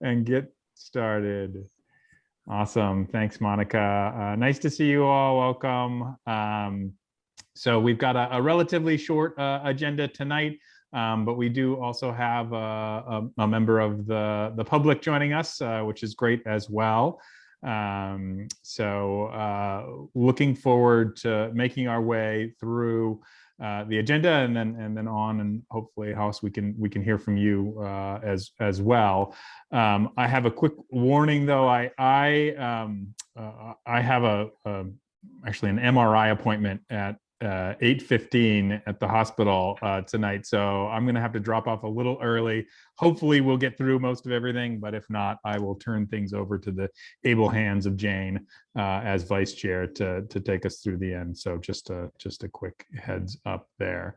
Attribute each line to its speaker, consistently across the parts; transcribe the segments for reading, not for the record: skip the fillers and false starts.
Speaker 1: and get started. Awesome. Thanks, Monica. Nice to see you all. Welcome. So we've got a relatively short agenda tonight, but we do also have a member of the public joining us, which is great as well. So looking forward to making our way through the agenda and then on, and hopefully, House, we can hear from you as well. I have a quick warning though. I have actually an MRI appointment at 8:15 at the hospital tonight, so I'm going to have to drop off a little early. Hopefully we'll get through most of everything, but if not, I will turn things over to the able hands of Jane as vice chair to take us through the end. So just a quick heads up there.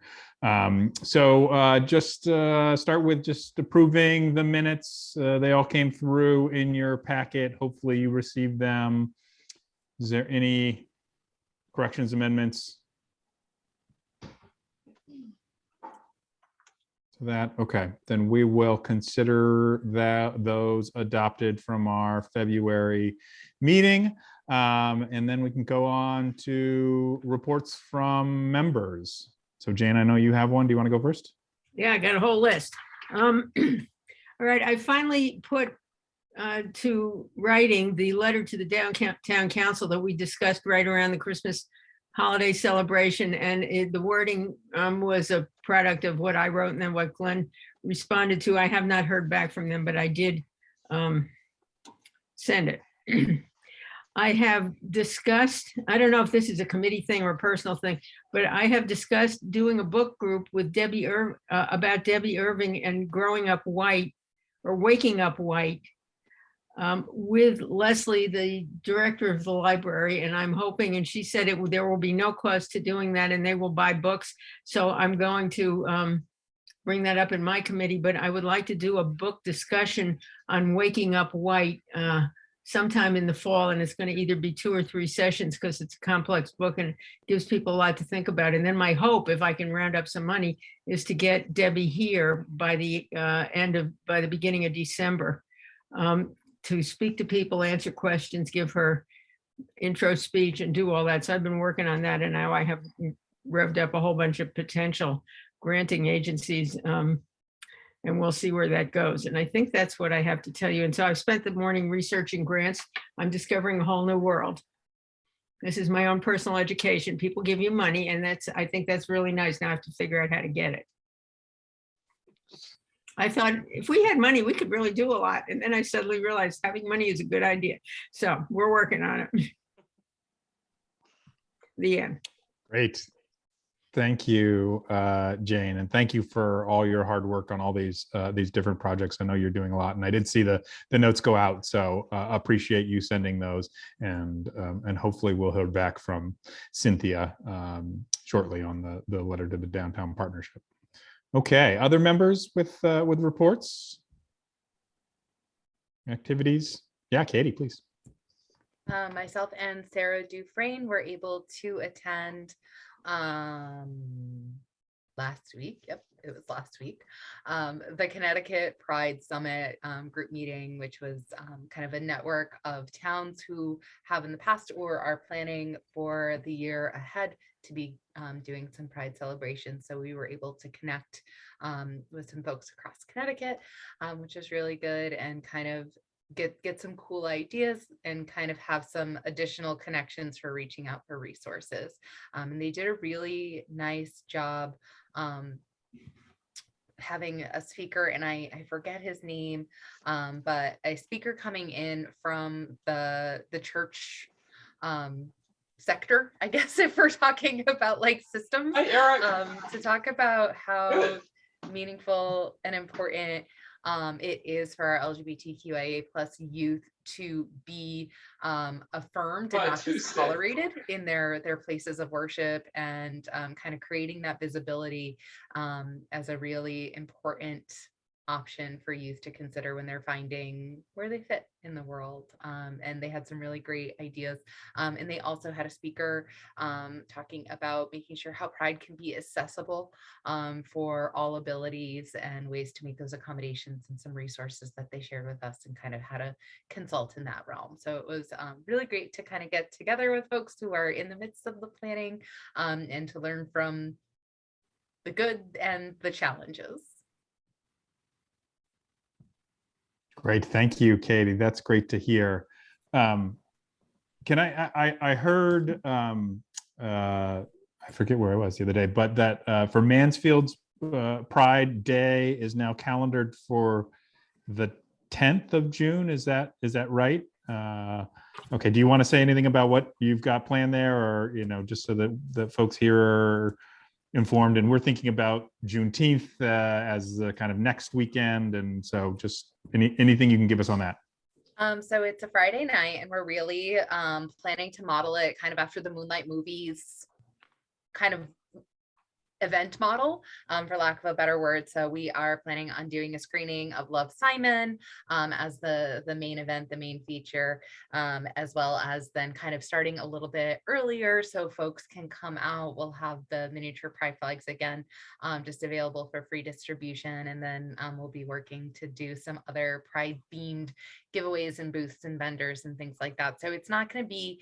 Speaker 1: Just start with just approving the minutes. They all came through in your packet. Hopefully you received them. Is there any corrections, amendments? That okay, then we will consider those adopted from our February meeting, and then we can go on to reports from members. So Jane, I know you have one. Do you want to go first?
Speaker 2: Yeah, I got a whole list. All right, I finally put to writing the letter to the downtown council that we discussed right around the Christmas holiday celebration, and the wording was a product of what I wrote and then what Glenn responded to. I have not heard back from them, but I did send it. I have discussed, I don't know if this is a committee thing or a personal thing, but I have discussed doing a book group with Debbie about Debbie Irving and growing up white or waking up white, with Leslie, the director of the library, and I'm hoping, and she said there will be no cost to doing that, and they will buy books. So I'm going to bring that up in my committee, but I would like to do a book discussion on waking up white sometime in the fall, and it's going to either be 2 or 3 sessions because it's a complex book and gives people a lot to think about. And then my hope, if I can round up some money, is to get Debbie here by the beginning of December. To speak to people, answer questions, give her intro speech and do all that. So I've been working on that, and now I have revved up a whole bunch of potential granting agencies, and we'll see where that goes. And I think that's what I have to tell you. And so I've spent the morning researching grants. I'm discovering a whole new world. This is my own personal education. People give you money, and I think that's really nice. Now I have to figure out how to get it. I thought if we had money, we could really do a lot. And then I suddenly realized having money is a good idea. So we're working on it. The end.
Speaker 1: Great. Thank you, Jane. And thank you for all your hard work on all these different projects. I know you're doing a lot, and I did see the notes go out. So appreciate you sending those, and hopefully we'll hear back from Cynthia shortly on the letter to the downtown partnership. Okay, other members with reports, activities? Yeah, Katie, please.
Speaker 3: Myself and Sarah Dufresne were able to attend last week. Yep, it was last week. The Connecticut Pride Summit group meeting, which was kind of a network of towns who have in the past or are planning for the year ahead to be doing some Pride celebrations. So we were able to connect with some folks across Connecticut, which is really good, and kind of get some cool ideas and kind of have some additional connections for reaching out for resources. And they did a really nice job having a speaker, and I forget his name, but a speaker coming in from the church sector, I guess, if we're talking about like systems, to talk about how meaningful and important it is for our LGBTQIA+ youth to be affirmed and not just tolerated in their places of worship, and kind of creating that visibility as a really important option for youth to consider when they're finding where they fit in the world. And they had some really great ideas. And they also had a speaker talking about making sure how Pride can be accessible for all abilities and ways to make those accommodations, and some resources that they shared with us and kind of how to consult in that realm. So it was really great to kind of get together with folks who are in the midst of the planning and to learn from the good and the challenges.
Speaker 1: Great. Thank you, Katie. That's great to hear. Can I heard, I forget where I was the other day, but that for Mansfield's Pride Day is now calendared for the 10th of June. Is that right? Okay. Do you want to say anything about what you've got planned there, or, just so that the folks here are informed? And we're thinking about Juneteenth as the kind of next weekend. And so just anything you can give us on that.
Speaker 3: So it's a Friday night, and we're really planning to model it kind of after the Moonlight movies kind of event model, for lack of a better word. So we are planning on doing a screening of Love, Simon as the main event, the main feature, as well as then kind of starting a little bit earlier so folks can come out. We'll have the miniature pride flags again, just available for free distribution. And then we'll be working to do some other Pride themed giveaways and booths and vendors and things like that. So it's not going to be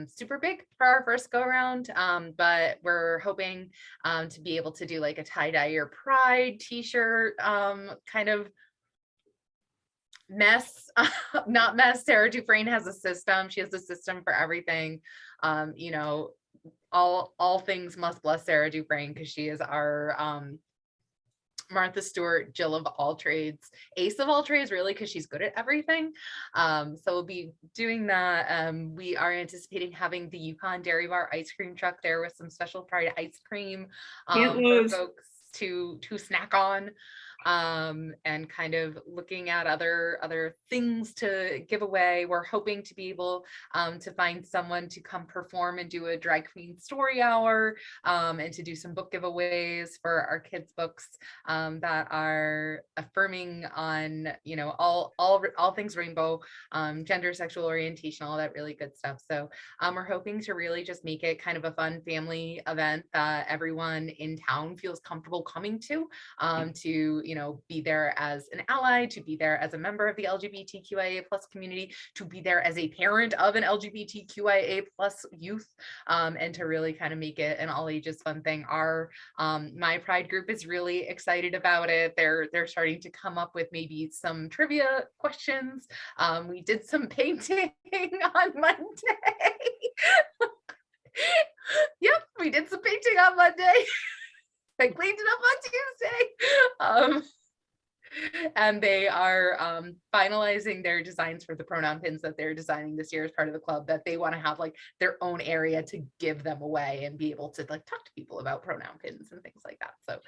Speaker 3: super big for our first go around, but we're hoping to be able to do like a tie-dye your Pride t-shirt kind of mess, not mess. Sarah Dufresne has a system. She has a system for everything. All things must bless Sarah Dufresne, because she is our Martha Stewart, Jill of all trades, ace of all trades, really, because she's good at everything. So we'll be doing that. We are anticipating having the Yukon Dairy Bar ice cream truck there with some special Pride ice cream for folks to snack on, and kind of looking at other things to give away. We're hoping to be able to find someone to come perform and do a drag queen story hour, and to do some book giveaways for our kids' books that are affirming on all things rainbow, gender, sexual orientation, all that really good stuff. So we're hoping to really just make it kind of a fun family event that everyone in town feels comfortable coming to be there as an ally, to be there as a member of the LGBTQIA+ community, to be there as a parent of an LGBTQIA+ youth, and to really kind of make it an all ages fun thing. Our My Pride group is really excited about it. They're starting to come up with maybe some trivia questions. We did some painting on Monday. Yep, we did some painting on Monday. I cleaned it up on Tuesday. And they are finalizing their designs for the pronoun pins that they're designing this year as part of the club, that they want to have like their own area to give them away and be able to like talk to people about pronoun pins and things like that. So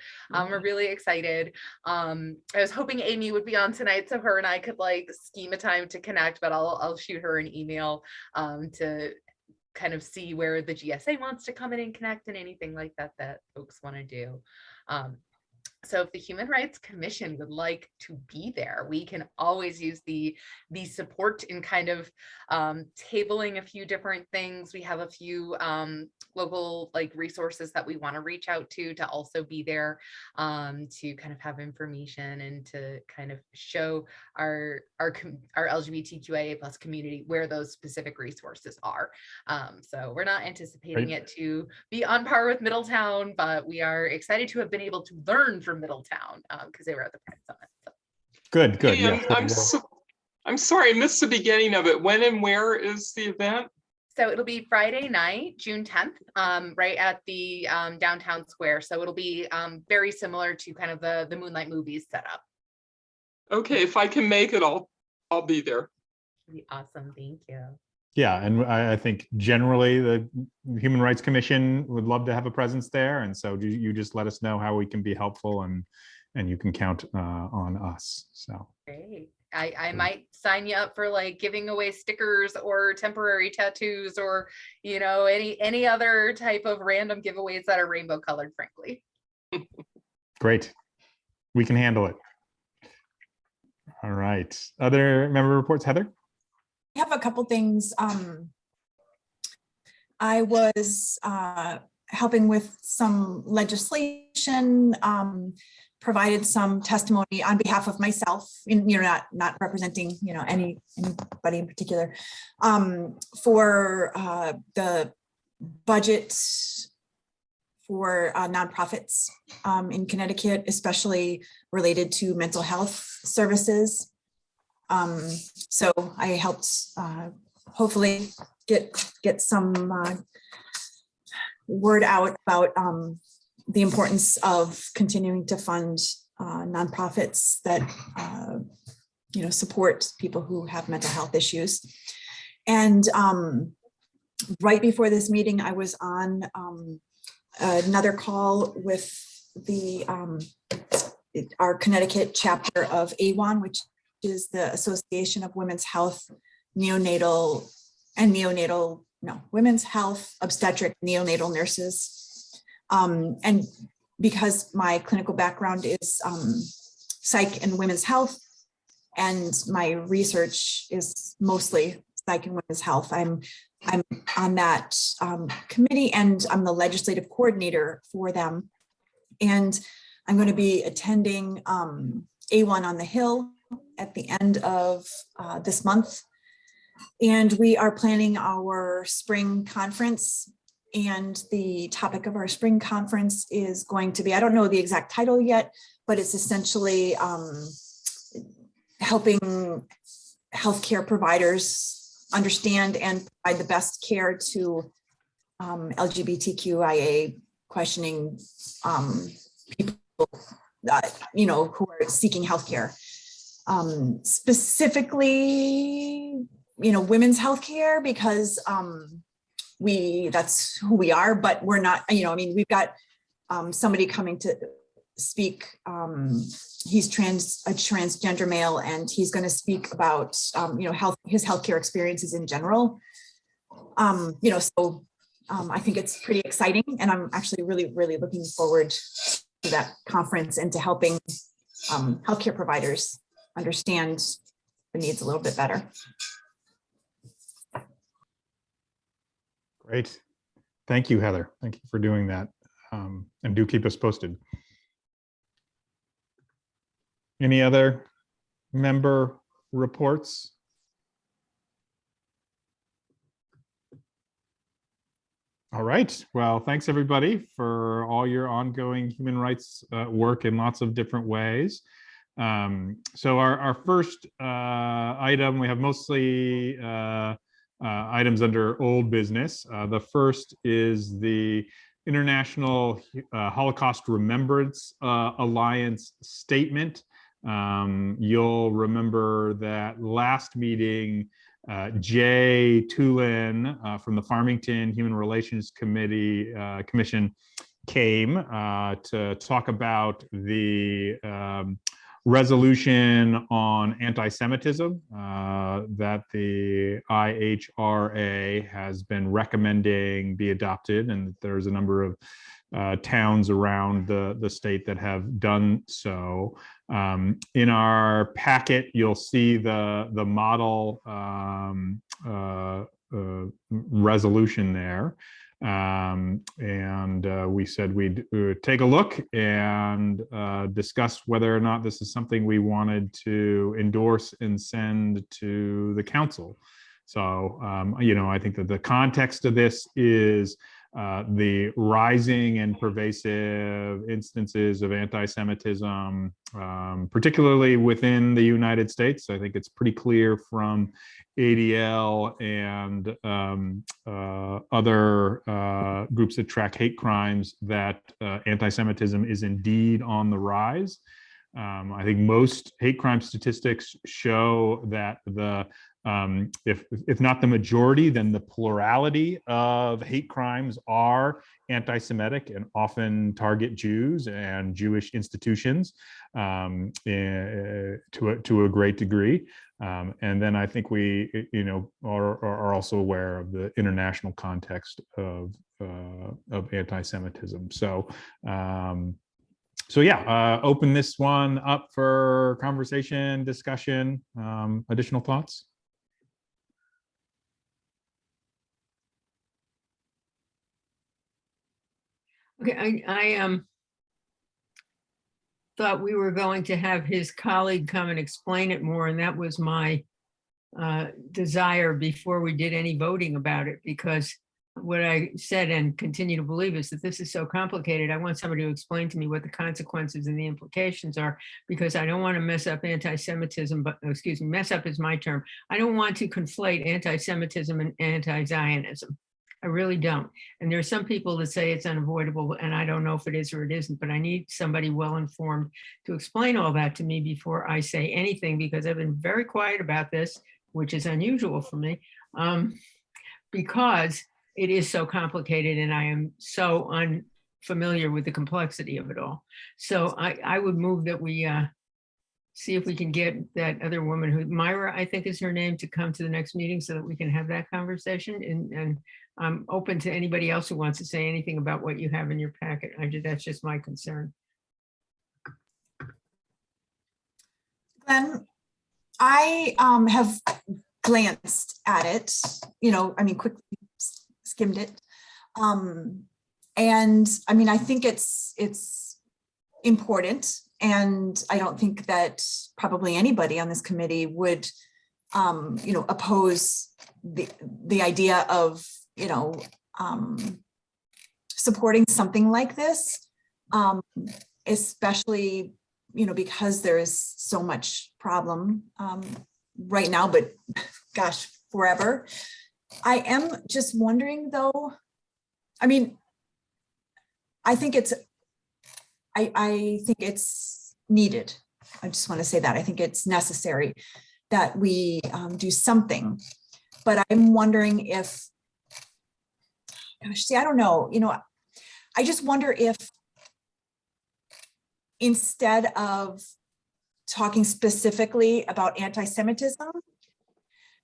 Speaker 3: we're really excited. I was hoping Amy would be on tonight so her and I could like scheme a time to connect, but I'll shoot her an email to kind of see where the GSA wants to come in and connect, and anything like that folks want to do. So if the Human Rights Commission would like to be there, we can always use the support in kind of tabling a few different things. We have a few local like resources that we want to reach out to also be there, to kind of have information and to kind of show our LGBTQIA+ community where those specific resources are. So we're not anticipating it to be on par with Middletown, but we are excited to have been able to learn from Middletown because they were at the Pride Summit. So.
Speaker 1: Good.
Speaker 4: Hey,
Speaker 1: Yeah.
Speaker 4: I'm sorry, I missed the beginning of it. When and where is the event?
Speaker 3: So it'll be Friday night, June 10th, right at the downtown square. So it'll be very similar to kind of the Moonlight movies setup.
Speaker 4: Okay, if I can make it, I'll be there.
Speaker 3: That'd be awesome. Thank you.
Speaker 1: Yeah, and I think generally the Human Rights Commission would love to have a presence there, and so you just let us know how we can be helpful, and you can count on us. So
Speaker 3: great. I might sign you up for like giving away stickers or temporary tattoos or any other type of random giveaways that are rainbow colored, frankly.
Speaker 1: Great, we can handle it. All right. Other member reports, Heather?
Speaker 5: I have a couple things. I was helping with some legislation, provided some testimony on behalf of myself, not representing, anybody in particular, for the budget for nonprofits in Connecticut, especially related to mental health services. So I helped hopefully get some word out about the importance of continuing to fund nonprofits that support people who have mental health issues. And right before this meeting, I was on another call with our Connecticut chapter of AWON, which is the Association of Women's Health Women's Health Obstetric Neonatal Nurses. And because my clinical background is psych and women's health, and my research is mostly psych and women's health, I'm on that committee, and I'm the legislative coordinator for them. And I'm going to be attending A1 on the Hill at the end of this month. And we are planning our spring conference. And the topic of our spring conference is going to be, I don't know the exact title yet, but it's essentially helping healthcare providers understand and provide the best care to LGBTQIA questioning people, who are seeking healthcare. Specifically, women's healthcare, because that's who we are, but we're not, we've got somebody coming to speak. He's a transgender male, and he's going to speak about, his healthcare experiences in general. So I think it's pretty exciting, and I'm actually really, really looking forward to that conference and to helping healthcare providers understand the needs a little bit better.
Speaker 1: Great. Thank you, Heather. Thank you for doing that. And do keep us posted. Any other member reports? All right. Well, thanks everybody for all your ongoing human rights work in lots of different ways. So our first item, we have mostly items under old business. The first is the International Holocaust Remembrance Alliance statement. You'll remember that last meeting, Jay Tulin from the Farmington Human Relations Commission came to talk about the resolution on anti-Semitism that the IHRA has been recommending be adopted, and there's a number of towns around the state that have done so. In our packet, you'll see the model resolution there. We said we'd take a look and discuss whether or not this is something we wanted to endorse and send to the council. So, I think that the context of this is the rising and pervasive instances of anti-Semitism, particularly within the United States. I think it's pretty clear from ADL and other groups that track hate crimes that anti-Semitism is indeed on the rise. I think most hate crime statistics show that if not the majority, then the plurality of hate crimes are anti-Semitic and often target Jews and Jewish institutions to a great degree. And then I think we, are also aware of the international context of anti-Semitism. So So yeah, open this one up for conversation, discussion, additional thoughts.
Speaker 2: Okay, I thought we were going to have his colleague come and explain it more, and that was my desire before we did any voting about it, because what I said and continue to believe is that this is so complicated. I want somebody to explain to me what the consequences and the implications are, because I don't want to mess up anti-Semitism, but excuse me, mess up is my term. I don't want to conflate anti-Semitism and anti-Zionism. I really don't. And there are some people that say it's unavoidable, and I don't know if it is or it isn't, but I need somebody well-informed to explain all that to me before I say anything, because I've been very quiet about this, which is unusual for me, because it is so complicated and I am so unfamiliar with the complexity of it all. So I would move that we see if we can get that other woman who, Myra, I think is her name, to come to the next meeting so that we can have that conversation. And I'm open to anybody else who wants to say anything about what you have in your packet. That's just my concern.
Speaker 5: Glenn, I have glanced at it, I mean, quickly skimmed it. And I mean, I think it's important. And I don't think that probably anybody on this committee would, oppose the idea of, supporting something like this, especially, because there is so much problem right now, but gosh, forever. I am just wondering though, I mean, I think it's needed. I just want to say that I think it's necessary that we do something, but I'm wondering if, gosh, see, I don't know, I just wonder if instead of talking specifically about anti-Semitism,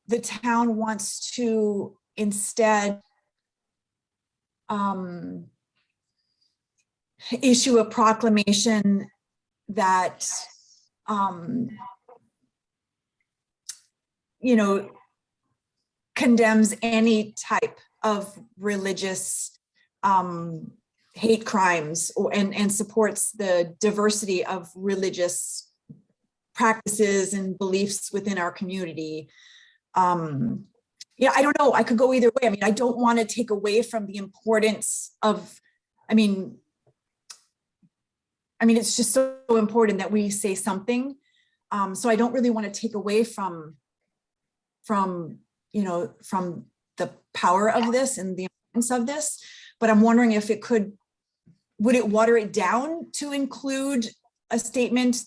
Speaker 5: the town wants to instead issue a proclamation that, condemns any type of religious hate crimes and supports the diversity of religious practices and beliefs within our community. I don't know, I could go either way. I mean, I don't want to take away from the importance of, I mean, it's just so important that we say something. So I don't really want to take away from the power of this and the importance of this, but I'm wondering if would it water it down to include a statement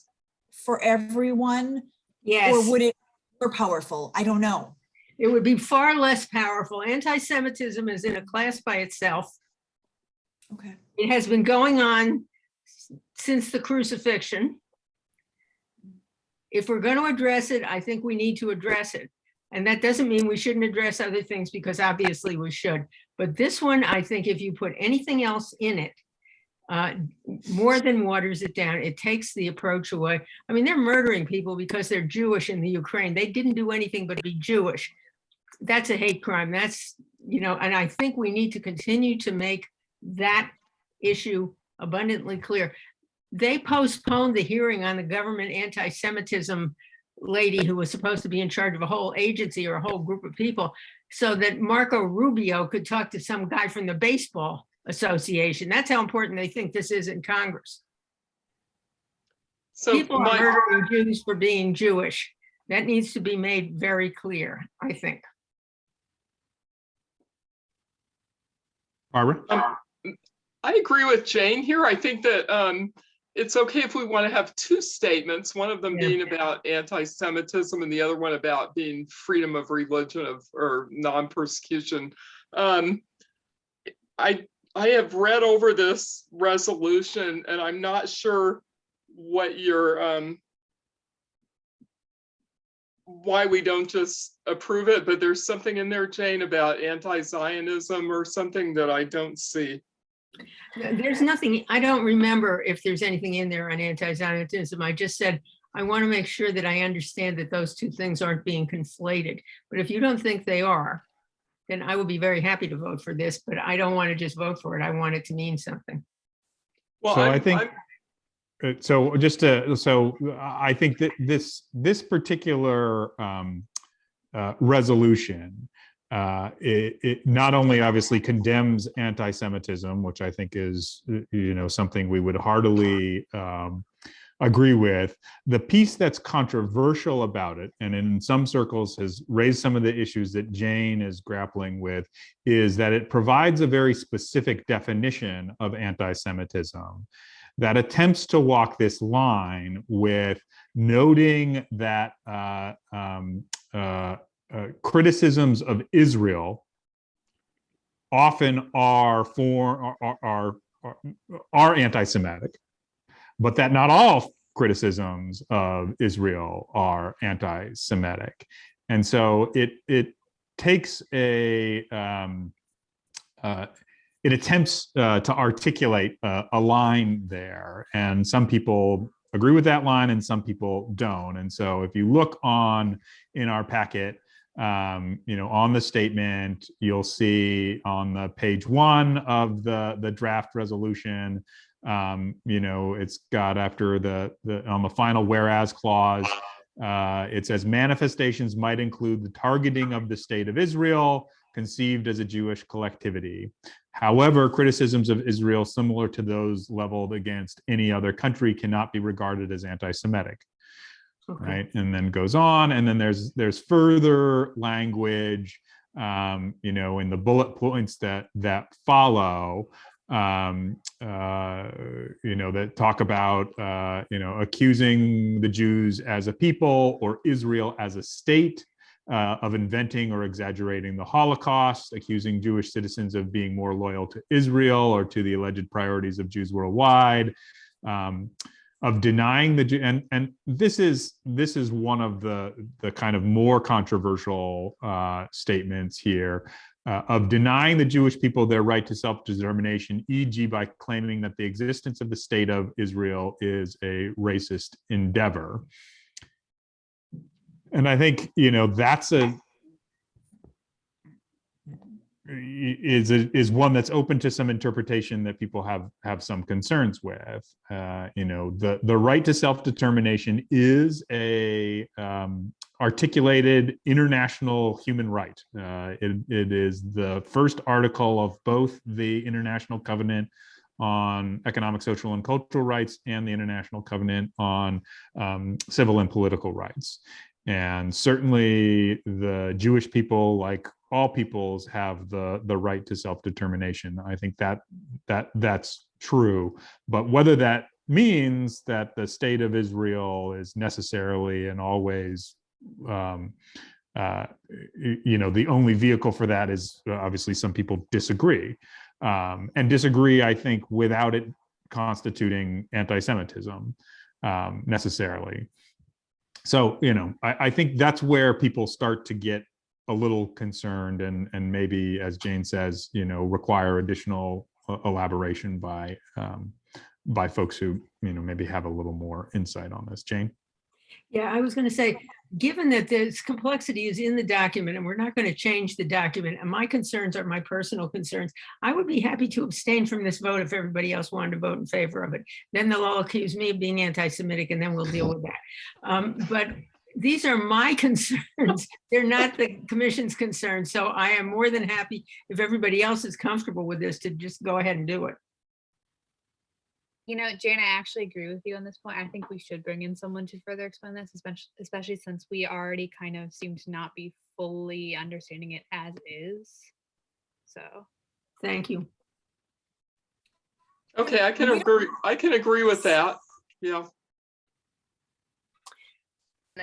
Speaker 5: for everyone?
Speaker 2: Yes.
Speaker 5: Or would it be more powerful? I don't know.
Speaker 2: It would be far less powerful. Anti-Semitism is in a class by itself.
Speaker 5: Okay.
Speaker 2: It has been going on since the crucifixion. If we're going to address it, I think we need to address it. And that doesn't mean we shouldn't address other things, because obviously we should. But this one, I think if you put anything else in it, more than waters it down, it takes the approach away. I mean, they're murdering people because they're Jewish in the Ukraine. They didn't do anything but be Jewish. That's a hate crime. That's, and I think we need to continue to make that issue abundantly clear. They postponed the hearing on the government anti-Semitism lady who was supposed to be in charge of a whole agency or a whole group of people, so that Marco Rubio could talk to some guy from the baseball association. That's how important they think this is in Congress.
Speaker 4: So
Speaker 2: people are murdering Jews for being Jewish. That needs to be made very clear, I think.
Speaker 1: Barbara?
Speaker 4: I agree with Jane here. I think that it's okay if we want to have two statements, one of them being about anti-Semitism and the other one about being freedom of religion or non-persecution. I have read over this resolution and I'm not sure what your why we don't just approve it, but there's something in there, Jane, about anti-Zionism or something that I don't see.
Speaker 2: There's nothing, I don't remember if there's anything in there on anti-Zionism. I just said, I want to make sure that I understand that those two things aren't being conflated. But if you don't think they are, then I will be very happy to vote for this, but I don't want to just vote for it. I want it to mean something.
Speaker 4: Well,
Speaker 1: So I think, I think that this particular resolution, it not only obviously condemns anti-Semitism, which I think is something we would heartily agree with. The piece that's controversial about it, and in some circles has raised some of the issues that Jane is grappling with, is that it provides a very specific definition of anti-Semitism that attempts to walk this line with noting that criticisms of Israel often are anti-Semitic, but that not all criticisms of Israel are anti-Semitic. And so it takes it attempts to articulate a line there, and some people agree with that line and some people don't. And so if you look in our packet, on the statement, you'll see on the page 1 of the draft resolution, it's got after on the final whereas clause, it says manifestations might include the targeting of the state of Israel conceived as a Jewish collectivity. However, criticisms of Israel similar to those leveled against any other country cannot be regarded as anti-Semitic. Okay. Right, and then goes on, and then there's further language, in the bullet points that follow, that talk about, accusing the Jews as a people or Israel as a state of inventing or exaggerating the Holocaust, accusing Jewish citizens of being more loyal to Israel or to the alleged priorities of Jews worldwide, of denying and this is one of the kind of more controversial statements here, of denying the Jewish people their right to self-determination, e.g. by claiming that the existence of the state of Israel is a racist endeavor. And I think, that's is one that's open to some interpretation that people have some concerns with. The right to self-determination is a articulated international human right. It is the first article of both the International Covenant on Economic, Social, and Cultural Rights and the International Covenant on Civil and Political Rights. And certainly the Jewish people, like all peoples, have the right to self-determination. I think that's true. But whether that means that the state of Israel is necessarily and always, the only vehicle for that is obviously some people disagree. And disagree, I think, without it constituting anti-Semitism necessarily. So, I think that's where people start to get a little concerned and maybe, as Jane says, require additional elaboration by folks who, maybe have a little more insight on this. Jane?
Speaker 2: Yeah, I was going to say, given that this complexity is in the document and we're not going to change the document, and my concerns are my personal concerns, I would be happy to abstain from this vote if everybody else wanted to vote in favor of it. Then they'll all accuse me of being anti-Semitic, and then we'll deal with that. But these are my concerns. They're not the commission's concerns. So I am more than happy, if everybody else is comfortable with this, to just go ahead and do it.
Speaker 6: Jane, I actually agree with you on this point. I think we should bring in someone to further explain this, especially since we already kind of seem to not be fully understanding it as is. So,
Speaker 2: thank you.
Speaker 4: Okay, I can agree with that. Yeah.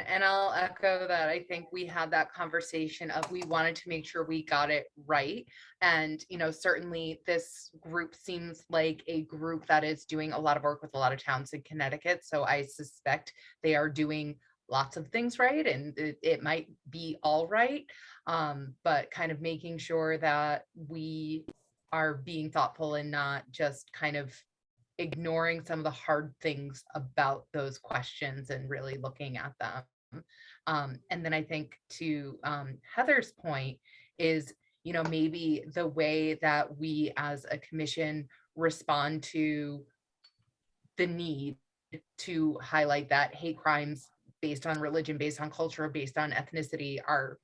Speaker 3: And I'll echo that. I think we had that conversation of we wanted to make sure we got it right. And, certainly this group seems like a group that is doing a lot of work with a lot of towns in Connecticut. So I suspect they are doing lots of things right, and it might be all right. But kind of making sure that we are being thoughtful and not just kind of ignoring some of the hard things about those questions and really looking at them. And then I think to Heather's point is, you know, maybe the way that we as a commission respond to the need to highlight that hate crimes based on religion, based on culture, based on ethnicity are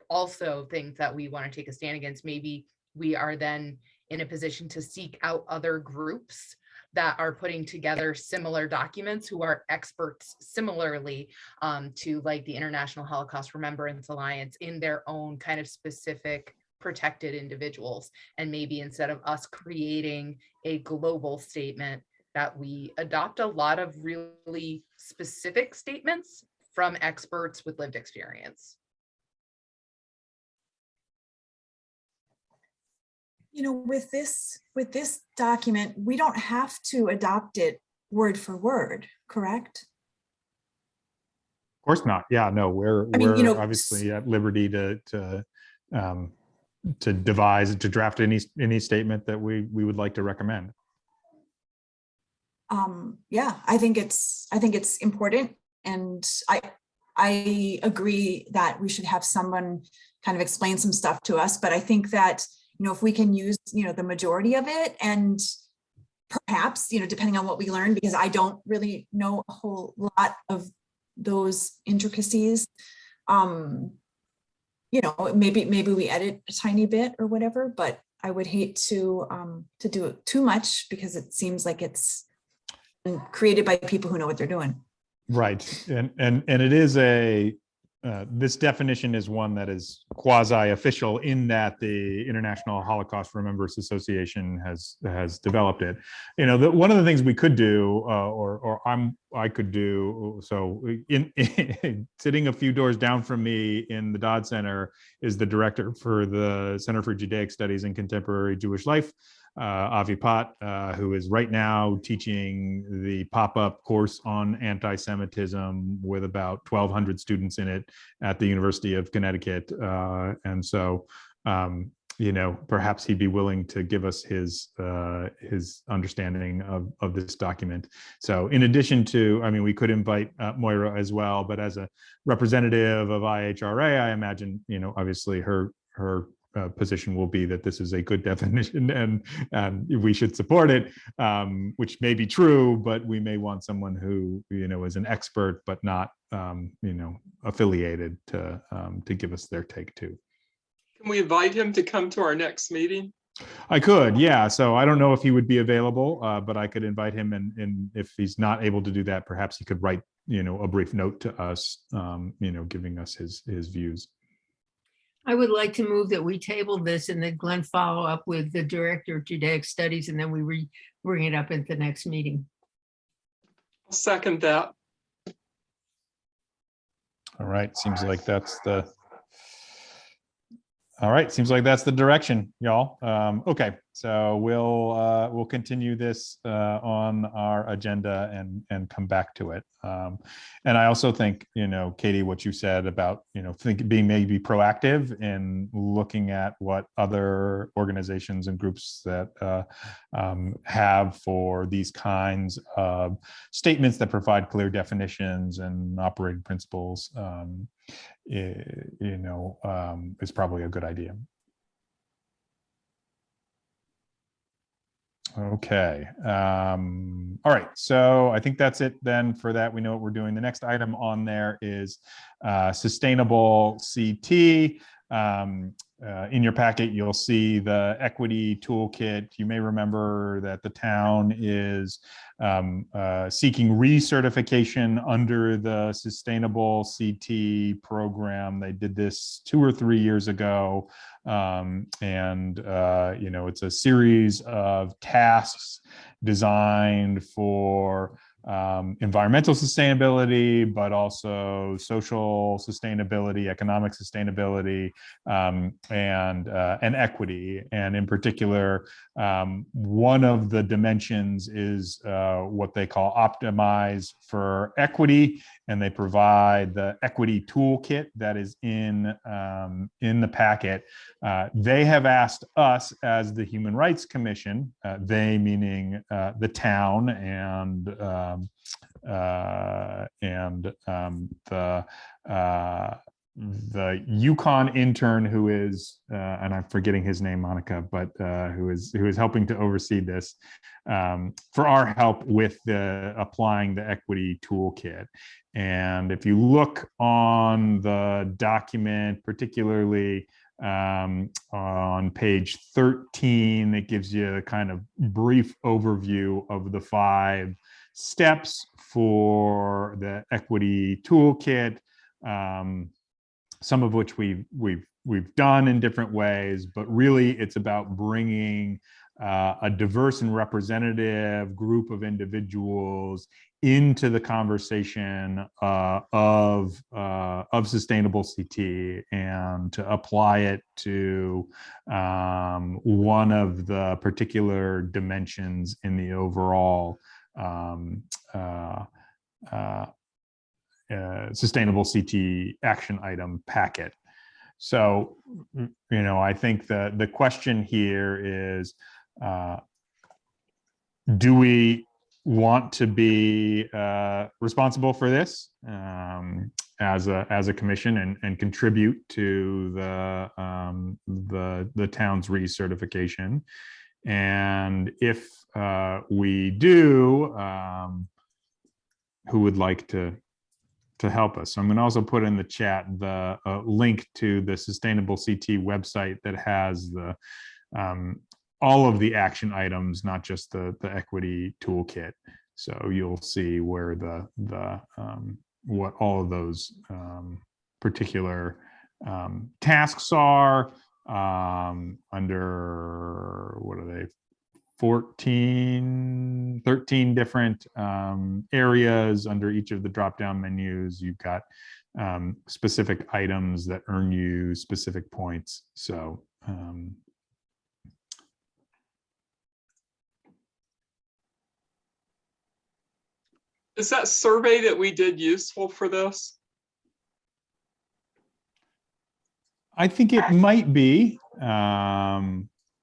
Speaker 3: also things that we want to take a stand against. Maybe we are then in a position to seek out other groups that are putting together similar documents, who are experts similarly to like the International Holocaust Remembrance Alliance in their own kind of specific protected individuals. And maybe instead of us creating a global statement, that we adopt a lot of really specific statements from experts with lived experience.
Speaker 5: You know, with this document, we don't have to adopt it word for word, correct?
Speaker 1: Of course not. Yeah, no, we're obviously at liberty to devise, to draft any statement that we would like to recommend.
Speaker 5: Yeah, I think it's important, and I agree that we should have someone kind of explain some stuff to us. But I think that, you know, if we can use, you know, the majority of it, and perhaps, you know, depending on what we learn, because I don't really know a whole lot of those intricacies, you know, maybe we edit a tiny bit or whatever, but I would hate to do it too much, because it seems like it's created by people who know what they're doing.
Speaker 1: Right, and it is this definition is one that is quasi-official in that the International Holocaust Remembrance Association has developed it. You know, one of the things we could do, or I could do, so in sitting a few doors down from me in the Dodd Center is the director for the Center for Judaic Studies and Contemporary Jewish Life, Avi Pot, who is right now teaching the pop-up course on anti-Semitism with about 1,200 students in it at the University of Connecticut. And so, you know, perhaps he'd be willing to give us his understanding of this document. So in addition to, I mean, we could invite Moira as well, but as a representative of IHRA, I imagine, you know, obviously her position will be that this is a good definition and we should support it, which may be true, but we may want someone who, you know, is an expert but not, you know, affiliated to give us their take too.
Speaker 4: Can we invite him to come to our next meeting?
Speaker 1: I could, yeah. So I don't know if he would be available, but I could invite him, and if he's not able to do that, perhaps he could write, you know, a brief note to us, you know, giving us his views.
Speaker 2: I would like to move that we table this and then Glenn follow up with the Director of Judaic Studies, and then we bring it up at the next meeting.
Speaker 4: I'll second that.
Speaker 1: All right, seems like that's the direction, y'all. Okay, so we'll continue this on our agenda and come back to it. And I also think, you know, Katie, what you said about, you know, being maybe proactive in looking at what other organizations and groups that have for these kinds of statements that provide clear definitions and operating principles, you know, is probably a good idea. Okay. All right. So I think that's it then for that. We know what we're doing. The next item on there is sustainable CT. In your packet, you'll see the equity toolkit. You may remember that the town is seeking recertification under the sustainable CT program. They did this 2 or 3 years ago. You know, it's a series of tasks designed for environmental sustainability, but also social sustainability, economic sustainability, and equity. And in particular, one of the dimensions is what they call optimize for equity, and they provide the equity toolkit that is in the packet. They have asked us as the Human Rights Commission, they meaning the town and the Yukon intern who is, and I'm forgetting his name, Monica, but who is helping to oversee this, for our help with applying the equity toolkit. And if you look on the document, particularly on page 13, it gives you a kind of brief overview of the 5 steps for the equity toolkit. Some of which we've done in different ways, but really it's about bringing a diverse and representative group of individuals into the conversation of sustainable CT and to apply it to one of the particular dimensions in the overall sustainable CT action item packet. So, I think the question here is, do we want to be responsible for this as a commission and contribute to the town's recertification? And if we do, who would like to help us? So I'm going to also put in the chat the link to the Sustainable CT website that has the all of the action items, not just the equity toolkit. So you'll see where what all of those particular tasks are under, what are they? 13 different areas under each of the drop-down menus. You've got specific items that earn you specific points. So
Speaker 4: is that survey that we did useful for this?
Speaker 1: I think it might be.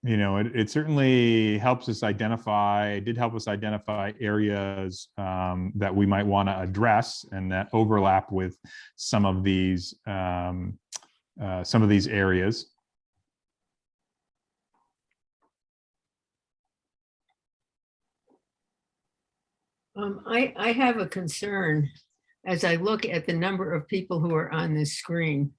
Speaker 1: It certainly helps us identify, did help us identify areas that we might want to address and that overlap with some of these areas.
Speaker 2: I have a concern as I look at the number of people who are on this screen.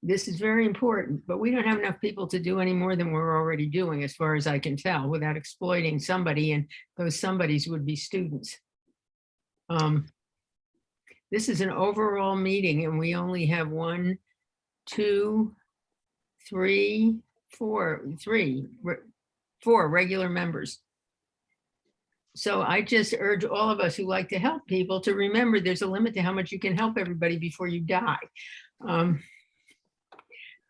Speaker 2: This is very important, but we don't have enough people to do any more than we're already doing, as far as I can tell, without exploiting somebody, and those somebodies would be students. This is an overall meeting, and we only have 1, 2, 3, 4 regular members. So I just urge all of us who like to help people to remember there's a limit to how much you can help everybody before you die.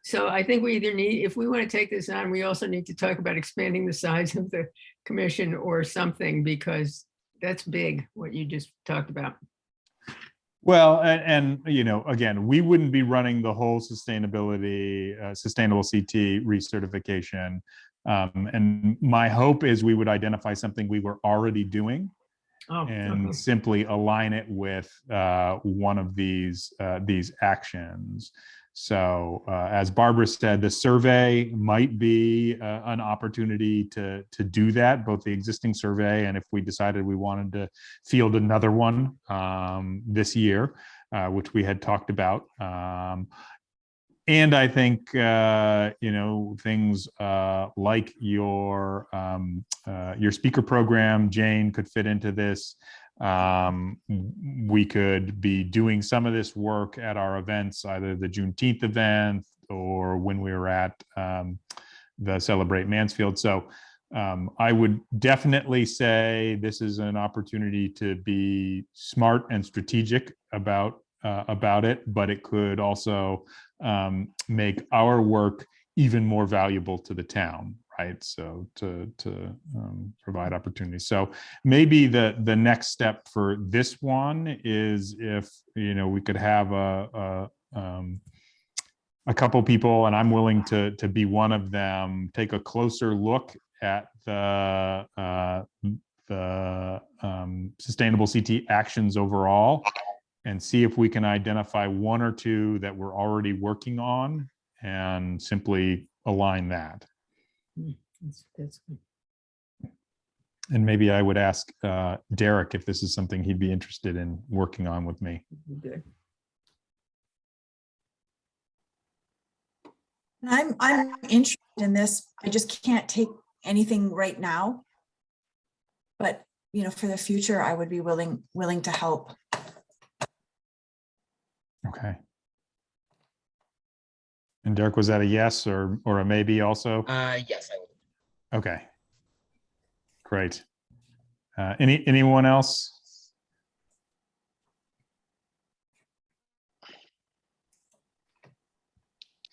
Speaker 2: So I think we either need, if we want to take this on, we also need to talk about expanding the size of the commission or something, because that's big, what you just talked about.
Speaker 1: Well, and again, we wouldn't be running the whole sustainable CT recertification. And my hope is we would identify something we were already doing and simply align it with one of these actions. So as Barbara said, the survey might be an opportunity to do that, both the existing survey and if we decided we wanted to field another one this year, which we had talked about. And I think, things like your speaker program, Jane, could fit into this. We could be doing some of this work at our events, either the Juneteenth event or when we were at the Celebrate Mansfield. So I would definitely say this is an opportunity to be smart and strategic about it, but it could also make our work even more valuable to the town, right? So to provide opportunities. So maybe the next step for this one is if, you know, we could have a couple people, and I'm willing to be one of them, take a closer look at the sustainable CT actions overall, and see if we can identify one or two that we're already working on and simply align that.
Speaker 2: That's good.
Speaker 1: And maybe I would ask Derek if this is something he'd be interested in working on with me.
Speaker 2: Good.
Speaker 5: I'm interested in this. I just can't take anything right now. But, you know, for the future, I would be willing to help.
Speaker 1: Okay. And Derek, was that a yes or a maybe also?
Speaker 7: Yes, I would.
Speaker 1: Okay. Great. Anyone else?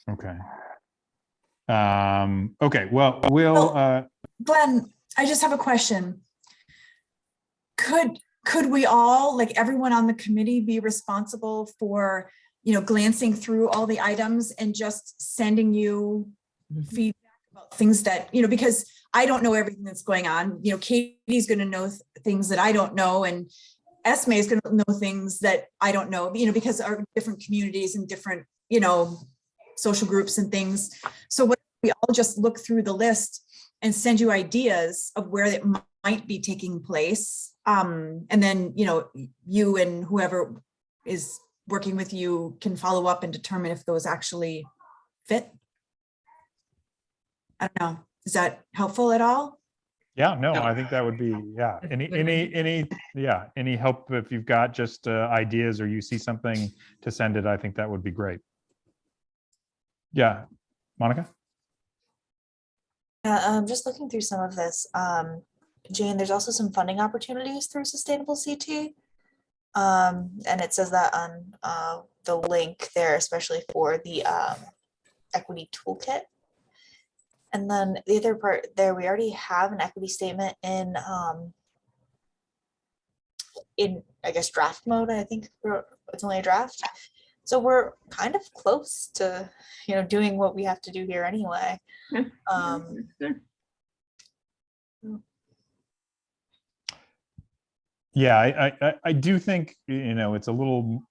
Speaker 1: Okay. Okay, well, we'll
Speaker 5: Glenn, I just have a question. Could we all, like everyone on the committee, be responsible for, you know, glancing through all the items and just sending you feedback about things that, you know, because I don't know everything that's going on. You know, Katie's going to know things that I don't know, and Esme is going to know things that I don't know, you know, because our different communities and different, you know, social groups and things. So what if we all just look through the list and send you ideas of where it might be taking place. And then, you know, you and whoever is working with you can follow up and determine if those actually fit. I don't know. Is that helpful at all?
Speaker 1: yeah, no, I think that would be, yeah. Any help if you've got just ideas or you see something to send it, I think that would be great. Yeah, Monica?
Speaker 8: Yeah, just looking through some of this, Jane, there's also some funding opportunities through Sustainable CT. And it says that on the link there, especially for the equity toolkit. And then the other part there, we already have an equity statement in I guess draft mode. I think it's only a draft. So we're kind of close to, you know, doing what we have to do here anyway.
Speaker 1: Yeah, I do think, you know, it's a little,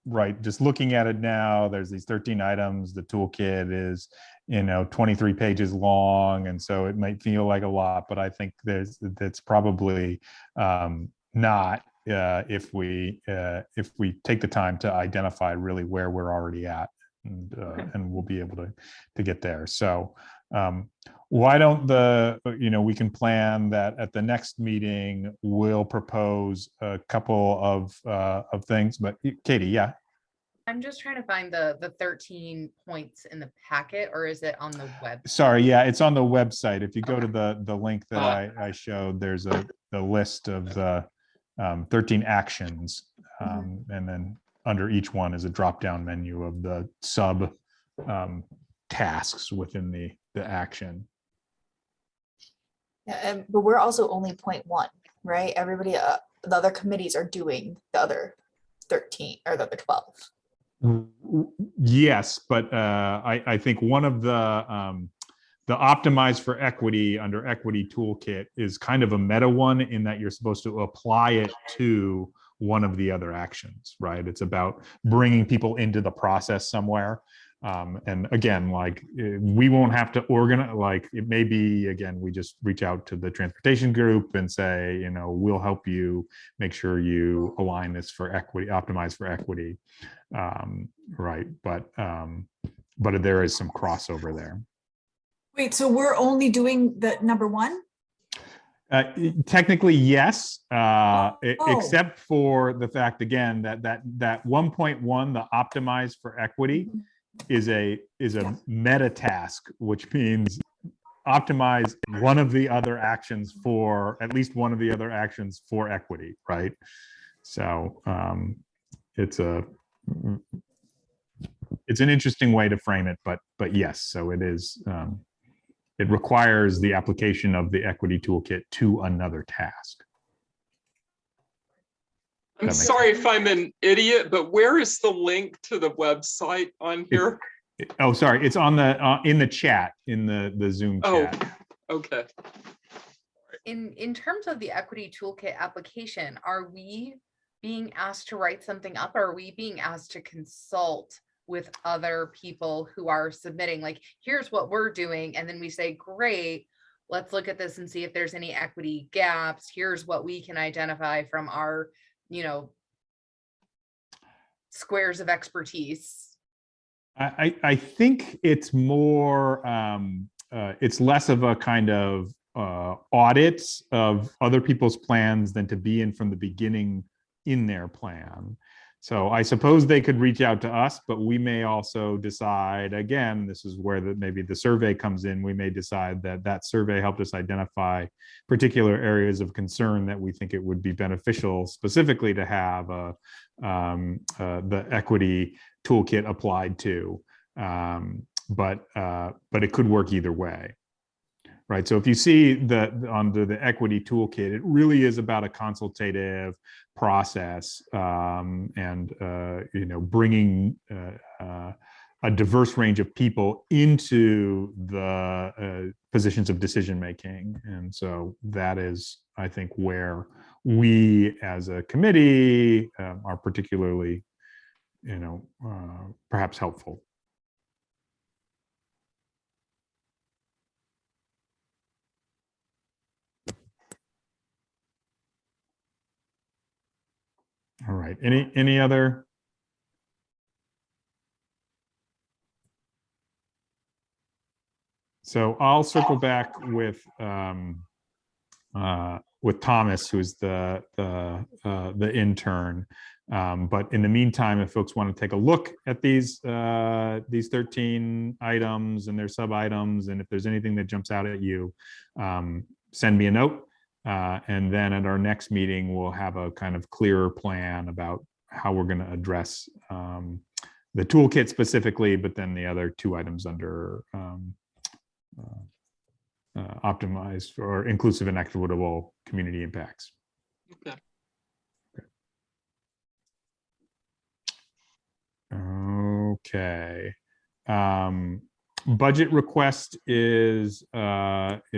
Speaker 1: right, just looking at it now, there's these 13 items, the toolkit is, you know, 23 pages long, and so it might feel like a lot, but I think that's probably not if we take the time to identify really where we're already at, and we'll be able to get there. So why don't we can plan that at the next meeting, we'll propose a couple of things, but Katie, yeah.
Speaker 3: I'm just trying to find the 13 points in the packet, or is it on the web?
Speaker 1: Sorry, yeah, it's on the website. If you go to the link that I showed, there's the list of the 13 actions, and then under each one is a drop-down menu of the sub tasks within the action.
Speaker 8: Yeah, but we're also only 0.1, right? Everybody, the other committees are doing the other 13 or the other 12.
Speaker 1: Yes, but I think one of the optimize for equity under equity toolkit is kind of a meta one, in that you're supposed to apply it to one of the other actions, right? It's about bringing people into the process somewhere. And again, like, we won't have to organize, like, it may be, again, we just reach out to the transportation group and say, you know, we'll help you make sure you align this for equity, optimize for equity. Right. But there is some crossover there.
Speaker 5: Wait, so we're only doing the number one?
Speaker 1: Technically, yes, except for the fact, again, that 1.1, the optimize for equity, is a meta task, which means optimize one of the other actions for at least one of the other actions for equity, right? So it's an interesting way to frame it, but yes, so it is it requires the application of the equity toolkit to another task.
Speaker 4: I'm
Speaker 1: That makes
Speaker 4: sorry if I'm an idiot, but where is the link to the website on here?
Speaker 1: Oh, sorry, it's on the in the chat, in the Zoom chat.
Speaker 4: Oh, okay.
Speaker 3: In terms of the equity toolkit application, are we being asked to write something up, or are we being asked to consult with other people who are submitting, like, here's what we're doing, and then we say, great, let's look at this and see if there's any equity gaps. Here's what we can identify from our, squares of expertise.
Speaker 1: I think it's more, it's less of a kind of audit of other people's plans than to be in from the beginning in their plan. So I suppose they could reach out to us, but we may also decide, again, this is where maybe the survey comes in. We may decide that that survey helped us identify particular areas of concern that we think it would be beneficial specifically to have the equity toolkit applied to. But it could work either way. Right. So if you see under the equity toolkit, it really is about a consultative process and bringing a diverse range of people into the positions of decision making. And so that is, I think, where we as a committee are particularly, perhaps helpful. All right. Any other? So I'll circle back with Thomas, who's the intern. But in the meantime, if folks want to take a look at these 13 items and their sub items, and if there's anything that jumps out at you, send me a note. And then at our next meeting, we'll have a kind of clearer plan about how we're going to address the toolkit specifically, but then the other two items under optimized or inclusive and equitable community impacts.
Speaker 4: Okay.
Speaker 1: Okay. Budget request is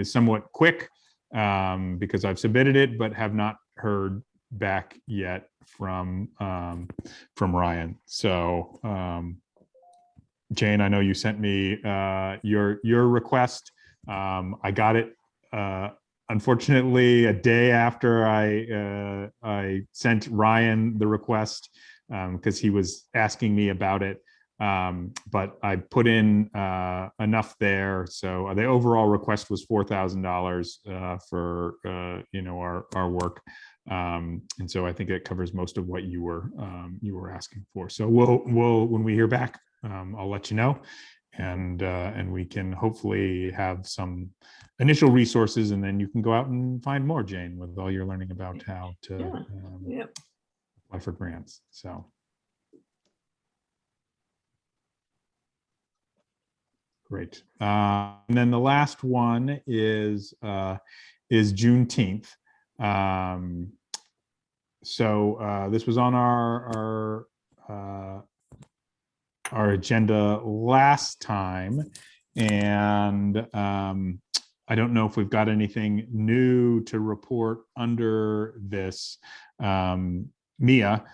Speaker 1: somewhat quick. Because I've submitted it, but have not heard back yet from Ryan. So, Jane, I know you sent me your request. I got it, unfortunately, a day after I sent Ryan the request because he was asking me about it. But I put in enough there. So the overall request was $4,000 for our work, and so I think it covers most of what you were asking for. So we'll when we hear back, I'll let you know, and we can hopefully have some initial resources, and then you can go out and find more, Jane, with all you're learning about how to apply for grants. So. Great. And then the last one is Juneteenth. So this was on our agenda last time, and I don't know if we've got anything new to report under this. Mia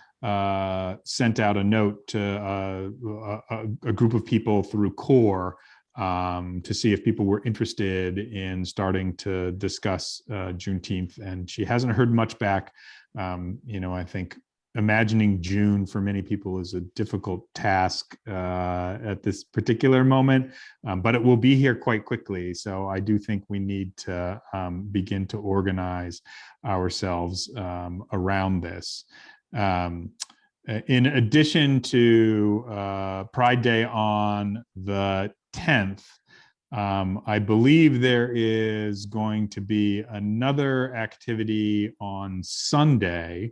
Speaker 1: sent out a note to a group of people through CORE to see if people were interested in starting to discuss Juneteenth, and she hasn't heard much back. I think imagining June for many people is a difficult task at this particular moment, but it will be here quite quickly. So I do think we need to begin to organize ourselves around this. In addition to Pride Day on the 10th, I believe there is going to be another activity on Sunday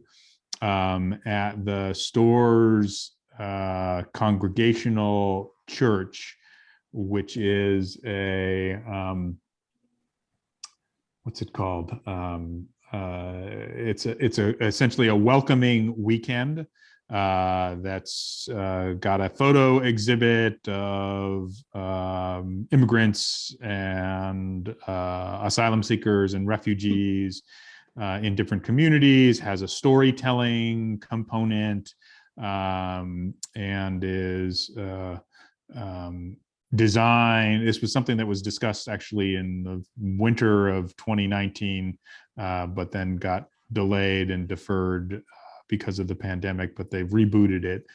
Speaker 1: at the Stores Congregational Church, which is a what's it called? It's essentially a welcoming weekend that's got a photo exhibit of immigrants and asylum seekers and refugees in different communities, has a storytelling component, and is design. This was something that was discussed actually in the winter of 2019, but then got delayed and deferred because of the pandemic, but they've rebooted it.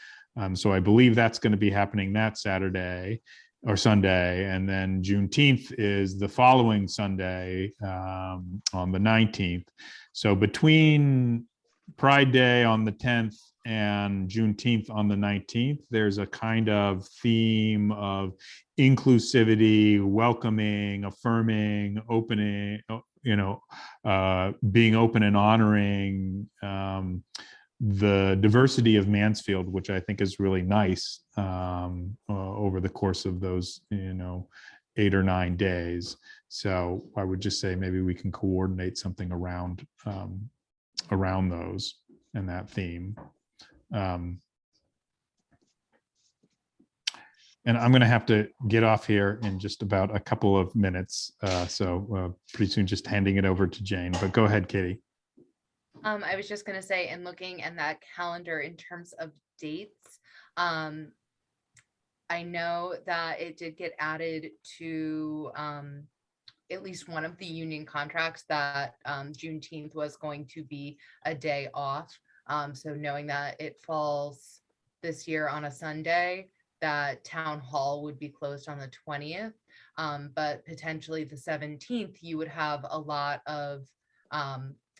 Speaker 1: So I believe that's going to be happening that Saturday or Sunday. And then Juneteenth is the following Sunday, on the 19th. So between Pride Day on the 10th and Juneteenth on the 19th, there's a kind of theme of inclusivity, welcoming, affirming, opening, being open and honoring the diversity of Mansfield, which I think is really nice over the course of those, 8 or 9 days. So I would just say maybe we can coordinate something around those and that theme. And I'm going to have to get off here in just about a couple of minutes. So pretty soon just handing it over to Jane, but go ahead, Katie.
Speaker 3: I was just going to say, in looking at that calendar in terms of dates, I know that it did get added to at least one of the union contracts that Juneteenth was going to be a day off. So knowing that it falls this year on a Sunday, that town hall would be closed on the 20th, but potentially the 17th, you would have a lot of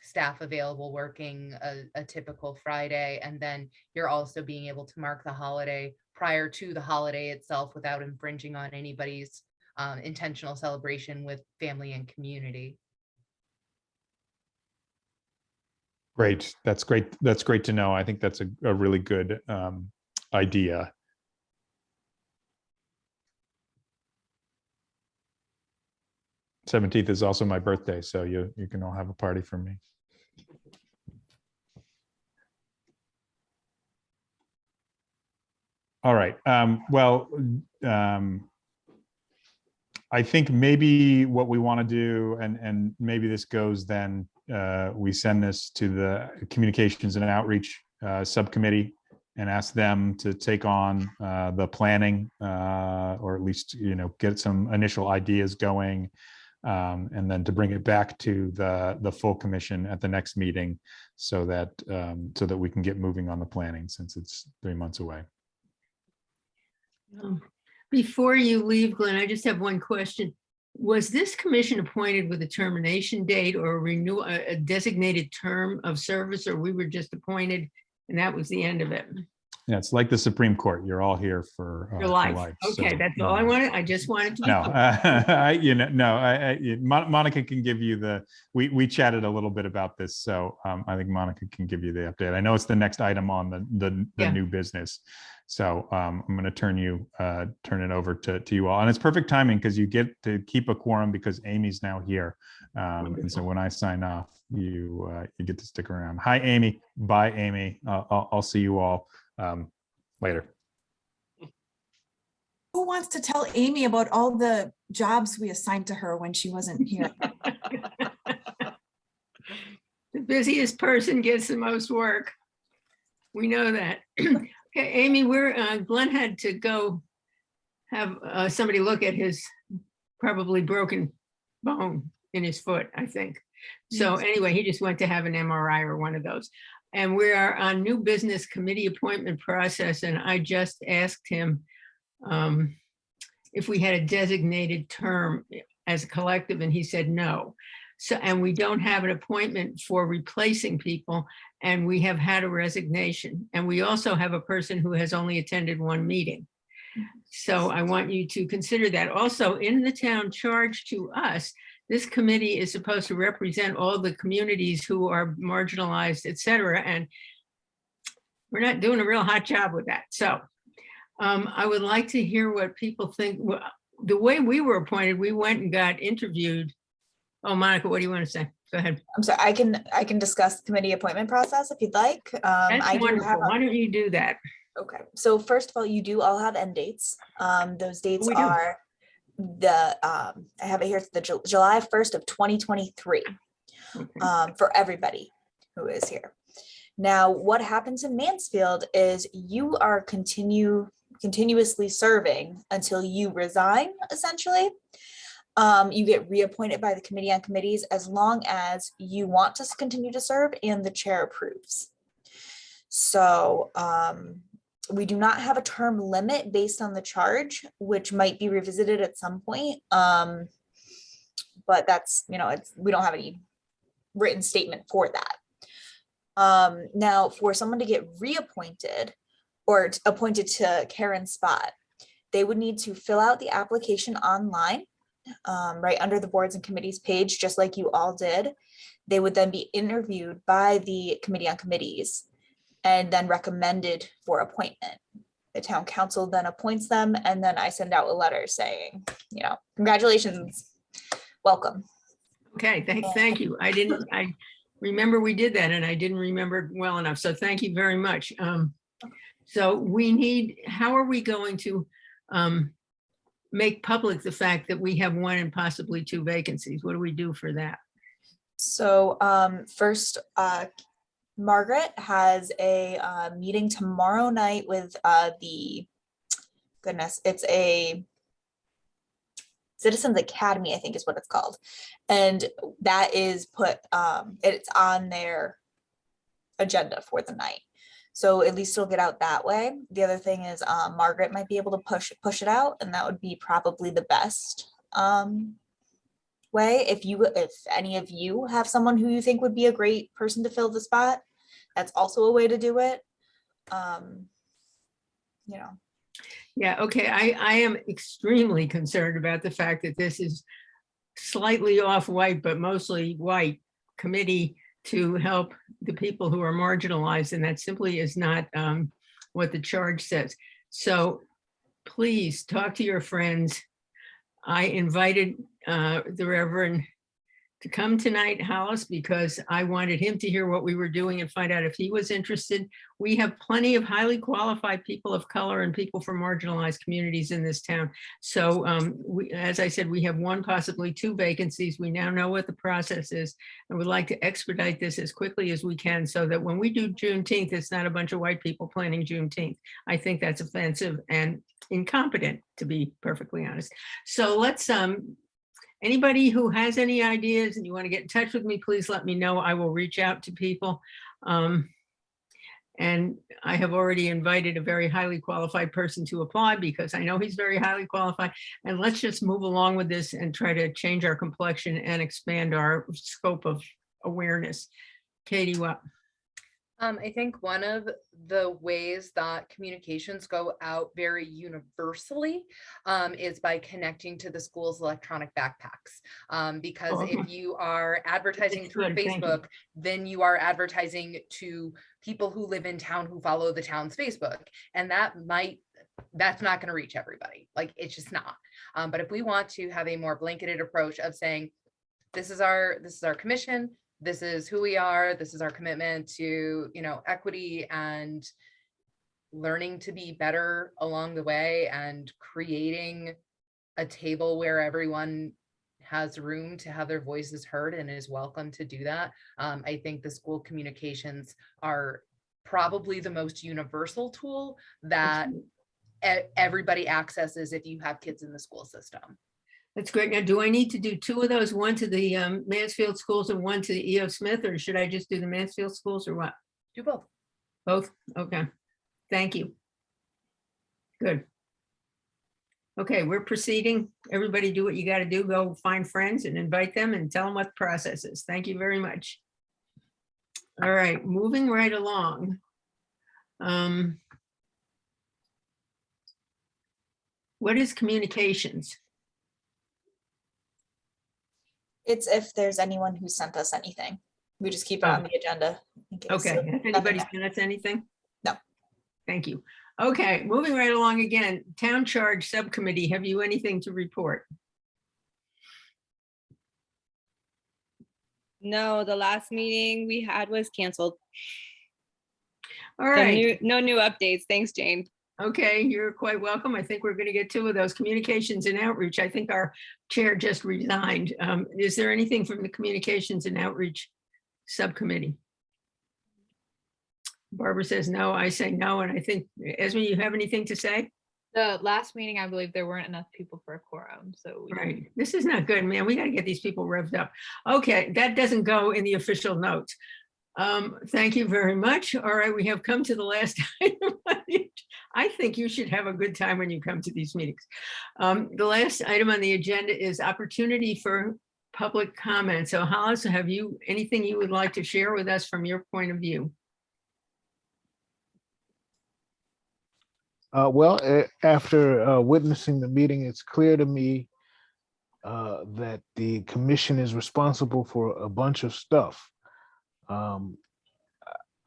Speaker 3: staff available working a typical Friday, and then you're also being able to mark the holiday prior to the holiday itself without infringing on anybody's intentional celebration with family and community.
Speaker 1: Great. That's great. That's great to know. I think that's a really good idea. '17th is also my birthday, so you can all have a party for me. All right. I think maybe what we want to do, and maybe this goes then, we send this to the Communications and Outreach Subcommittee and ask them to take on the planning, or at least, get some initial ideas going, and then to bring it back to the full commission at the next meeting, so that we can get moving on the planning, since it's 3 months away.
Speaker 2: Before you leave, Glenn, I just have one question. Was this commission appointed with a termination date or a designated term of service, or we were just appointed and that was the end of it?
Speaker 1: Yeah, it's like the Supreme Court. You're all here for
Speaker 2: Your life. Okay,
Speaker 1: so,
Speaker 2: that's all I wanted. I just wanted to.
Speaker 1: No, Monica can give you we chatted a little bit about this, so I think Monica can give you the update. I know it's the next item on the new business, so I'm going to turn it over to you all, and it's perfect timing because you get to keep a quorum because Amy's now here, and so when I sign off, you get to stick around. Hi, Amy. Bye, Amy. I'll see you all later.
Speaker 5: Who wants to tell Amy about all the jobs we assigned to her when she wasn't here?
Speaker 2: The busiest person gets the most work. We know that. Okay, Amy, Glenn had to go have somebody look at his probably broken bone in his foot, I think. So anyway, he just went to have an MRI or one of those. And we are on new business committee appointment process. And I just asked him if we had a designated term as a collective, and he said no. So, and we don't have an appointment for replacing people, and we have had a resignation. And we also have a person who has only attended one meeting. So I want you to consider that. Also, in the town charge to us, this committee is supposed to represent all the communities who are marginalized, et cetera, and we're not doing a real hot job with that. So I would like to hear what people think. The way we were appointed, we went and got interviewed Oh, Monica, what do you want to say? Go ahead.
Speaker 8: I'm sorry, I can discuss the committee appointment process if you'd like.
Speaker 2: That's
Speaker 8: I do have,
Speaker 2: wonderful. Why don't you do that?
Speaker 8: okay, so first of all, you do all have end dates. Those dates
Speaker 2: We do.
Speaker 8: are I have it here, it's the July 1st of 2023,
Speaker 2: Okay.
Speaker 8: for everybody who is here. Now, what happens in Mansfield is you are continuously serving until you resign, essentially. You get reappointed by the Committee on Committees as long as you want to continue to serve and the chair approves. So we do not have a term limit based on the charge, which might be revisited at some point. But that's, we don't have any written statement for that. Now, for someone to get reappointed or appointed to Karen's spot, they would need to fill out the application online, right under the boards and committees page, just like you all did. They would then be interviewed by the Committee on Committees and then recommended for appointment. The town council then appoints them, and then I send out a letter saying, congratulations, welcome.
Speaker 2: Okay, thank you. I remember we did that and I didn't remember it well enough. So thank you very much. So how are we going to make public the fact that we have 1 and possibly 2 vacancies? What do we do for that?
Speaker 8: So first, Margaret has a meeting tomorrow night with it's a Citizens Academy, I think is what it's called. And that is it's on their agenda for the night. So at least it'll get out that way. The other thing is Margaret might be able to push it out, and that would be probably the best way. If any of you have someone who you think would be a great person to fill the spot, that's also a way to do it.
Speaker 2: Yeah, okay. I am extremely concerned about the fact that this is slightly off-white, but mostly white committee to help the people who are marginalized, and that simply is not what the charge says. So please talk to your friends. I invited the Reverend to come tonight, Hollis, because I wanted him to hear what we were doing and find out if he was interested. We have plenty of highly qualified people of color and people from marginalized communities in this town. So as I said, we have 1, possibly 2 vacancies. We now know what the process is, and would like to expedite this as quickly as we can so that when we do Juneteenth, it's not a bunch of white people planning Juneteenth. I think that's offensive and incompetent, to be perfectly honest. So let's anybody who has any ideas and you want to get in touch with me, please let me know. I will reach out to people. And I have already invited a very highly qualified person to apply because I know he's very highly qualified. And let's just move along with this and try to change our complexion and expand our scope of awareness. Katie, what?
Speaker 3: I think one of the ways that communications go out very universally is by connecting to the school's electronic backpacks. Because if you are advertising through Facebook, then you are advertising to people who live in town who follow the town's Facebook. And that's not going to reach everybody. Like, it's just not. But if we want to have a more blanketed approach of saying, this is our commission, this is who we are, this is our commitment to, equity and learning to be better along the way, and creating a table where everyone has room to have their voices heard and is welcome to do that. I think the school communications are probably the most universal tool that everybody accesses if you have kids in the school system.
Speaker 2: That's great. Now, do I need to do 2 of those, 1 to the Mansfield schools and 1 to the E.O. Smith, or should I just do the Mansfield schools, or what?
Speaker 3: Do both.
Speaker 2: Both? Okay. Thank you. Good. Okay, we're proceeding. Everybody do what you got to do. Go find friends and invite them and tell them what the process is. Thank you very much. All right, moving right along. What is communications?
Speaker 8: It's if there's anyone who sent us anything. We just keep it on the agenda.
Speaker 2: Okay, has anybody sent us anything?
Speaker 8: No.
Speaker 2: Thank you. Okay, moving right along again. Town Charge Subcommittee, have you anything to report?
Speaker 9: No, the last meeting we had was canceled.
Speaker 2: All
Speaker 9: So
Speaker 2: right.
Speaker 9: no new updates. Thanks, Jane.
Speaker 2: Okay, you're quite welcome. I think we're going to get two of those. Communications and outreach. I think our chair just resigned. Is there anything from the communications and outreach subcommittee? Barbara says no, I say no, and I think, Esme, you have anything to say?
Speaker 6: The last meeting, I believe there weren't enough people for a quorum, so.
Speaker 2: Right, this is not good, man. We got to get these people revved up. Okay, that doesn't go in the official notes. Thank you very much. All right, we have come to the last item. I think you should have a good time when you come to these meetings. The last item on the agenda is opportunity for public comment. So Hollis, have you anything you would like to share with us from your point of view?
Speaker 10: After witnessing the meeting, it's clear to me that the commission is responsible for a bunch of stuff. I'm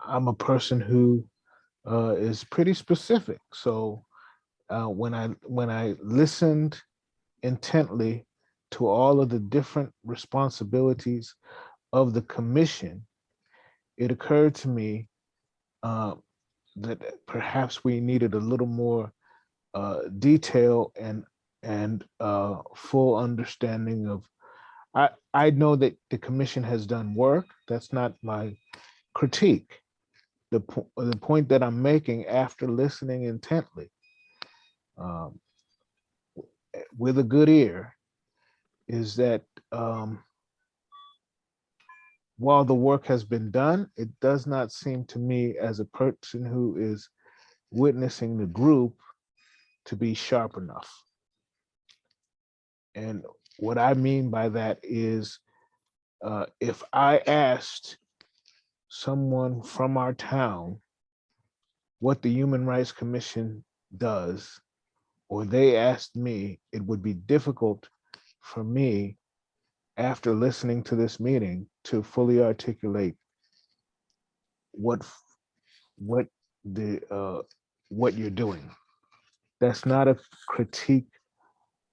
Speaker 10: a person who is pretty specific. So when I listened intently to all of the different responsibilities of the commission, it occurred to me that perhaps we needed a little more detail and full understanding of. I know that the commission has done work. That's not my critique. The point that I'm making after listening intently with a good ear is that while the work has been done, it does not seem to me as a person who is witnessing the group to be sharp enough. And what I mean by that is if I asked someone from our town what the Human Rights Commission does, or they asked me, it would be difficult for me after listening to this meeting to fully articulate what you're doing. That's not a critique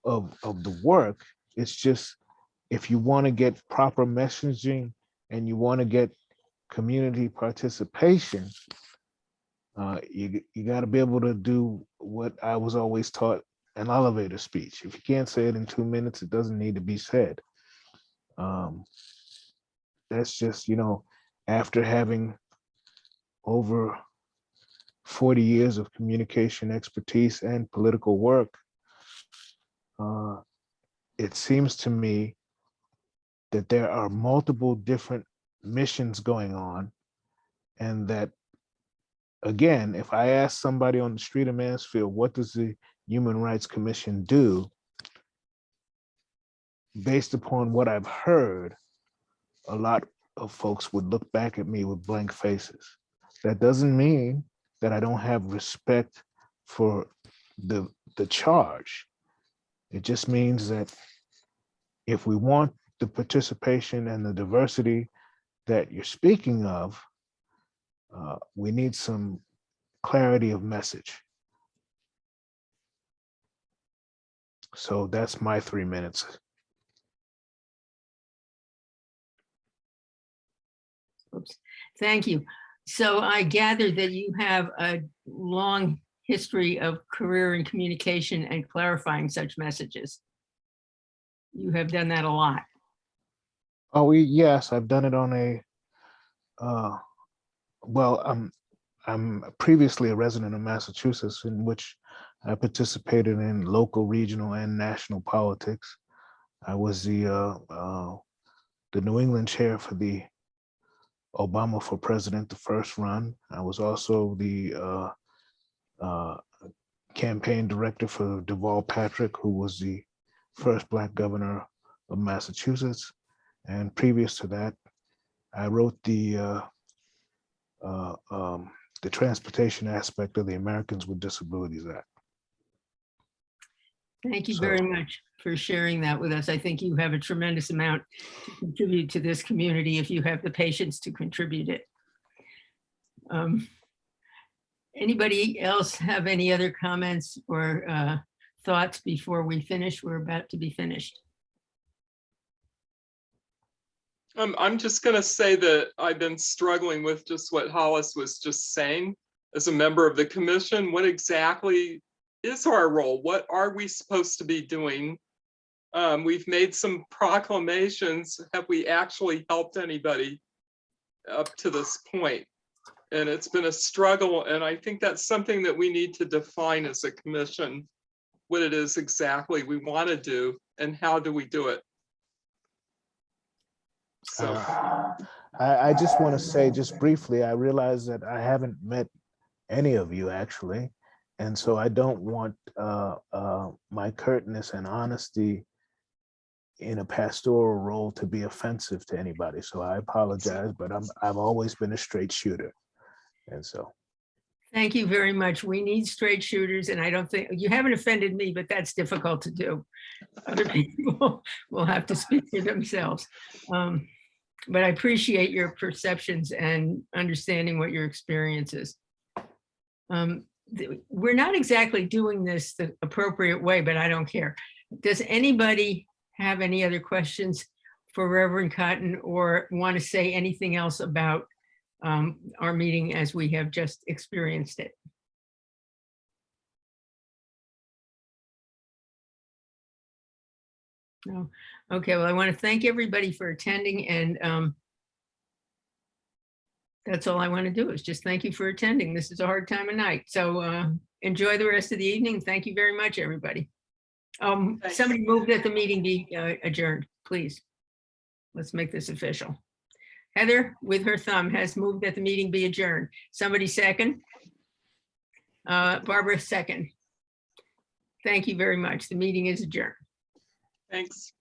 Speaker 10: of the work. It's just, if you want to get proper messaging and you want to get community participation, you got to be able to do what I was always taught, an elevator speech. If you can't say it in 2 minutes, it doesn't need to be said. That's just, after having over 40 years of communication expertise and political work, it seems to me that there are multiple different missions going on, and that, again, if I ask somebody on the street of Mansfield, what does the Human Rights Commission do? Based upon what I've heard, a lot of folks would look back at me with blank faces. That doesn't mean that I don't have respect for the charge. It just means that if we want the participation and the diversity that you're speaking of, we need some clarity of message. So that's my 3 minutes.
Speaker 2: Oops. Thank you. So I gather that you have a long history of career in communication and clarifying such messages. You have done that a lot.
Speaker 10: Oh, yes, I've done it on a, I'm previously a resident of Massachusetts, in which I participated in local, regional, and national politics. I was the New England chair for the Obama for President, the first run. I was also the campaign director for Deval Patrick, who was the first Black governor of Massachusetts. And previous to that, I wrote the transportation aspect of the Americans with Disabilities Act.
Speaker 2: Thank you very much for sharing that with us. I think you have a tremendous amount to contribute to this community if you have the patience to contribute it. Anybody else have any other comments or thoughts before we finish? We're about to be finished.
Speaker 4: I'm just going to say that I've been struggling with just what Hollis was just saying. As a member of the commission, what exactly is our role? What are we supposed to be doing? We've made some proclamations. Have we actually helped anybody up to this point? And it's been a struggle. And I think that's something that we need to define as a commission, what it is exactly we want to do and how do we do it. So
Speaker 10: I just want to say just briefly, I realize that I haven't met any of you actually. And so I don't want my curtness and honesty in a pastoral role to be offensive to anybody. So I apologize, but I've always been a straight shooter. And so.
Speaker 2: Thank you very much. We need straight shooters, and I don't think, you haven't offended me, but that's difficult to do. Other people will have to speak for themselves. But I appreciate your perceptions and understanding what your experience is. We're not exactly doing this the appropriate way, but I don't care. Does anybody have any other questions for Reverend Cotton or want to say anything else about our meeting as we have just experienced it? No. Okay, well, I want to thank everybody for attending, and that's all I want to do is just thank you for attending. This is a hard time of night. So enjoy the rest of the evening. Thank you very much, everybody. Somebody moved that the meeting be adjourned, please. Let's make this official. Heather, with her thumb, has moved that the meeting be adjourned. Somebody second. Barbara second. Thank you very much. The meeting is adjourned.
Speaker 4: thanks.